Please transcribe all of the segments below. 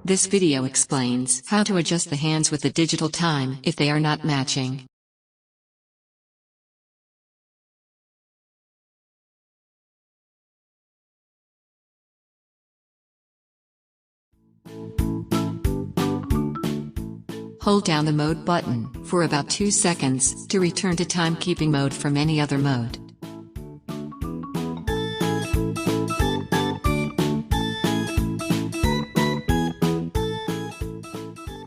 This video explains how to adjust the hands with the digital time if they are not matching. Hold down the mode button for about 2 seconds to return to timekeeping mode from any other mode.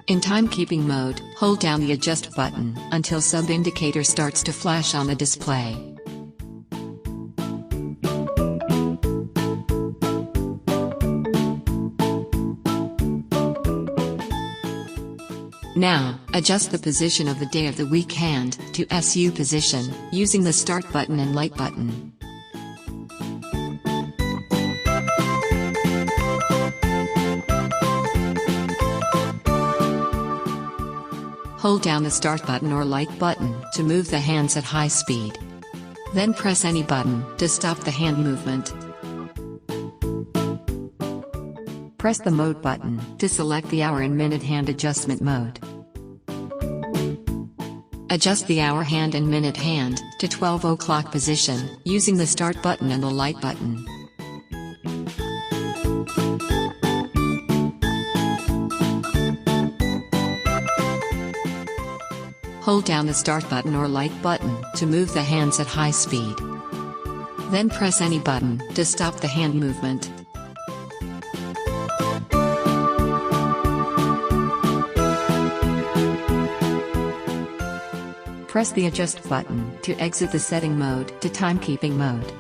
In timekeeping mode, hold down the adjust button until sub-indicator starts to flash on the display. Now, adjust the position of the day of the week hand to SU position using the start button and light button. Hold down the start button or light button to move the hands at high speed. Then press any button to stop the hand movement. Press the mode button to select the hour and minute hand adjustment mode. Adjust the hour hand and minute hand to 12 o'clock position using the start button and the light button. Hold down the start button or light button to move the hands at high speed. Then press any button to stop the hand movement. Press the adjust button to exit the setting mode to timekeeping mode.